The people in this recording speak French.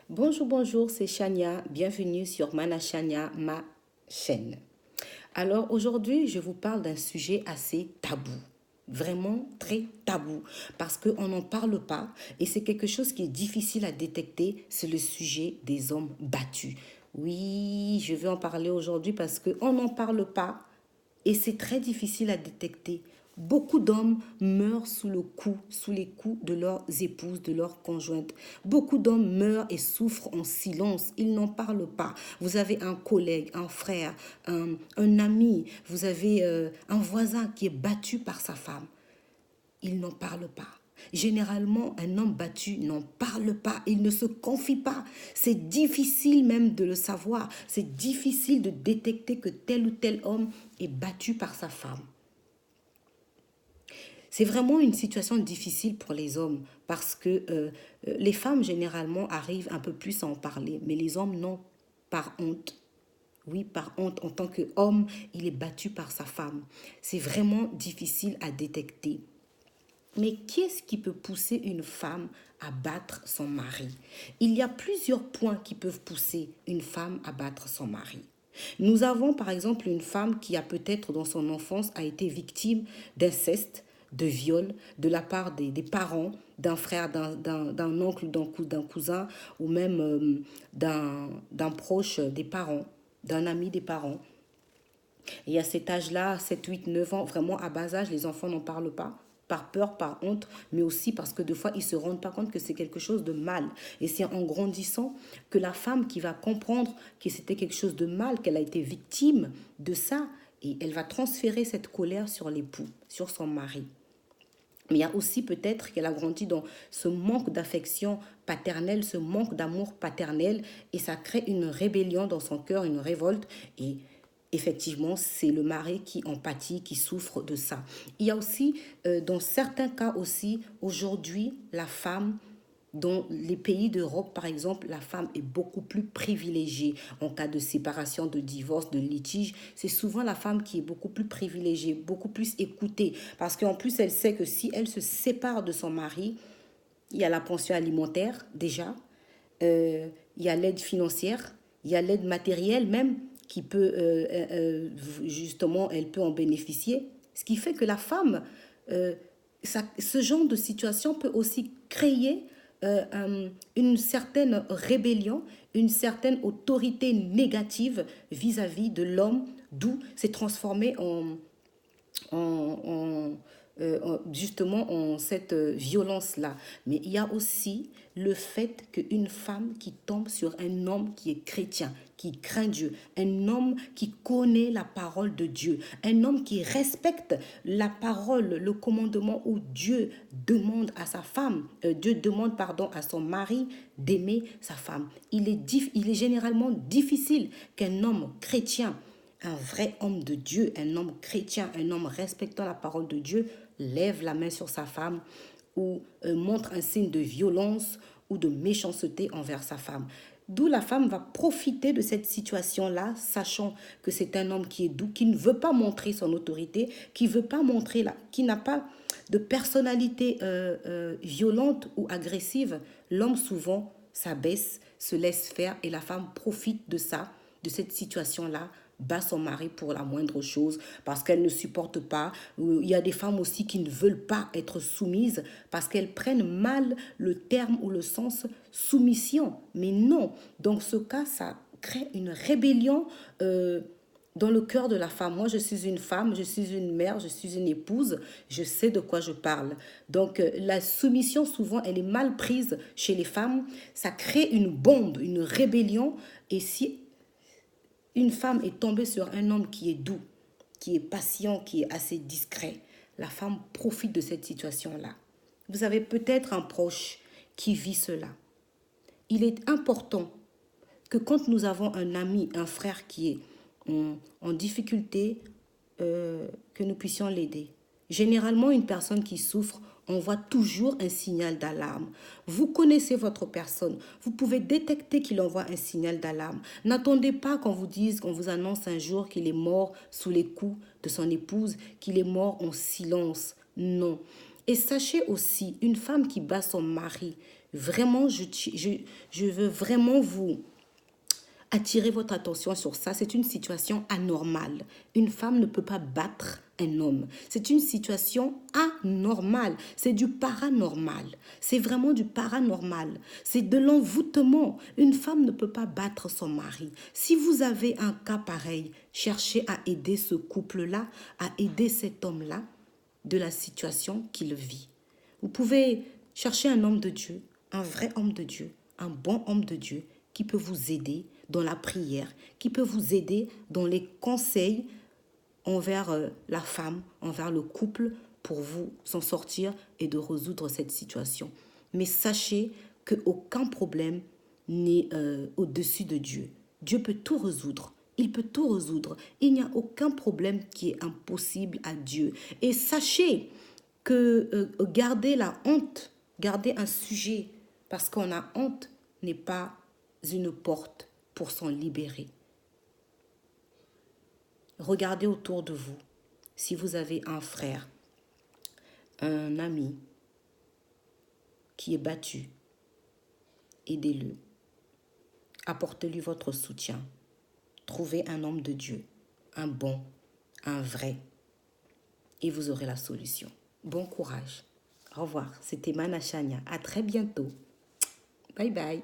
Bonjour, bonjour, c'est Chania. Bienvenue sur Mana Chania, ma chaîne. Alors aujourd'hui, je vous parle d'un sujet assez tabou. Vraiment très tabou parce qu'on n'en parle pas et c'est quelque chose qui est difficile à détecter, c'est le sujet des hommes battus. Oui, je vais en parler aujourd'hui parce qu'on n'en parle pas et c'est très difficile à détecter. Beaucoup d'hommes meurent sous les coups de leurs épouses, de leurs conjointes. Beaucoup d'hommes meurent et souffrent en silence. Ils n'en parlent pas. Vous avez un collègue, un frère, un ami, vous avez un voisin qui est battu par sa femme. Il n'en parle pas. Généralement, un homme battu n'en parle pas, il ne se confie pas. C'est difficile même de le savoir. C'est difficile de détecter que tel ou tel homme est battu par sa femme. C'est vraiment une situation difficile pour les hommes parce que les femmes généralement arrivent un peu plus à en parler, mais les hommes non, par honte. Oui, par honte, en tant qu'homme, il est battu par sa femme. C'est vraiment difficile à détecter. Mais qu'est-ce qui peut pousser une femme à battre son mari? Il y a plusieurs points qui peuvent pousser une femme à battre son mari. Nous avons par exemple une femme qui a peut-être dans son enfance a été victime d'inceste, de viol de la part des parents, d'un frère, d'un oncle, d'un cousin ou même d'un proche des parents, d'un ami des parents. Et à cet âge-là, 7, 8, 9 ans, vraiment à bas âge, les enfants n'en parlent pas par peur, par honte, mais aussi parce que des fois, ils ne se rendent pas compte que c'est quelque chose de mal. Et c'est en grandissant que la femme qui va comprendre que c'était quelque chose de mal, qu'elle a été victime de ça, et elle va transférer cette colère sur l'époux, sur son mari. Mais il y a aussi peut-être qu'elle a grandi dans ce manque d'affection paternelle, ce manque d'amour paternel, et ça crée une rébellion dans son cœur, une révolte, et effectivement, c'est le mari qui en pâtit, qui souffre de ça. Il y a aussi, dans certains cas aussi, aujourd'hui, la femme dans les pays d'Europe, par exemple, la femme est beaucoup plus privilégiée en cas de séparation, de divorce, de litige. C'est souvent la femme qui est beaucoup plus privilégiée, beaucoup plus écoutée. Parce qu'en plus, elle sait que si elle se sépare de son mari, il y a la pension alimentaire déjà, il y a l'aide financière, il y a l'aide matérielle même qui peut, justement, elle peut en bénéficier. Ce qui fait que la femme, ce genre de situation peut aussi créer une certaine rébellion, une certaine autorité négative vis-à-vis de l'homme, d'où c'est transformé en, justement en cette violence-là. Mais il y a aussi le fait qu'une femme qui tombe sur un homme qui est chrétien, qui craint Dieu, un homme qui connaît la parole de Dieu, un homme qui respecte la parole, le commandement où Dieu demande à sa femme, Dieu demande pardon à son mari d'aimer sa femme. Il est généralement difficile qu'un homme chrétien, un vrai homme de Dieu, un homme chrétien, un homme respectant la parole de Dieu, lève la main sur sa femme ou montre un signe de violence ou de méchanceté envers sa femme. D'où la femme va profiter de cette situation-là, sachant que c'est un homme qui est doux, qui ne veut pas montrer son autorité, qui veut pas montrer, qui n'a pas de personnalité violente ou agressive. L'homme souvent s'abaisse, se laisse faire et la femme profite de ça, de cette situation-là, bat son mari pour la moindre chose parce qu'elle ne supporte pas. Il y a des femmes aussi qui ne veulent pas être soumises parce qu'elles prennent mal le terme ou le sens soumission. Mais non, dans ce cas, ça crée une rébellion dans le cœur de la femme. Moi, je suis une femme, je suis une mère, je suis une épouse, je sais de quoi je parle. Donc, la soumission, souvent, elle est mal prise chez les femmes. Ça crée une bombe, une rébellion. Et si une femme est tombée sur un homme qui est doux, qui est patient, qui est assez discret, la femme profite de cette situation-là. Vous avez peut-être un proche qui vit cela. Il est important que quand nous avons un ami, un frère qui est en difficulté, que nous puissions l'aider. Généralement, une personne qui souffre, on voit toujours un signal d'alarme. Vous connaissez votre personne. Vous pouvez détecter qu'il envoie un signal d'alarme. N'attendez pas qu'on vous dise, qu'on vous annonce un jour qu'il est mort sous les coups de son épouse, qu'il est mort en silence. Non. Et sachez aussi, une femme qui bat son mari, Vraiment, je veux vraiment vous attirer votre attention sur ça. C'est une situation anormale. Une femme ne peut pas battre un homme. C'est une situation anormale. C'est du paranormal. C'est vraiment du paranormal. C'est de l'envoûtement. Une femme ne peut pas battre son mari. Si vous avez un cas pareil, cherchez à aider ce couple-là, à aider cet homme-là de la situation qu'il vit. Vous pouvez chercher un homme de Dieu, un vrai homme de Dieu, un bon homme de Dieu qui peut vous aider dans la prière, qui peut vous aider dans les conseils envers la femme, envers le couple, pour vous s'en sortir et de résoudre cette situation. Mais sachez qu'aucun problème n'est au-dessus de Dieu. Dieu peut tout résoudre. Il peut tout résoudre. Il n'y a aucun problème qui est impossible à Dieu. Et sachez que garder la honte, garder un sujet parce qu'on a honte n'est pas une porte pour s'en libérer. Regardez autour de vous. Si vous avez un frère, un ami qui est battu, aidez-le. Apportez-lui votre soutien. Trouvez un homme de Dieu, un bon, un vrai, et vous aurez la solution. Bon courage. Au revoir. C'était Mana Chania. À très bientôt. Bye bye.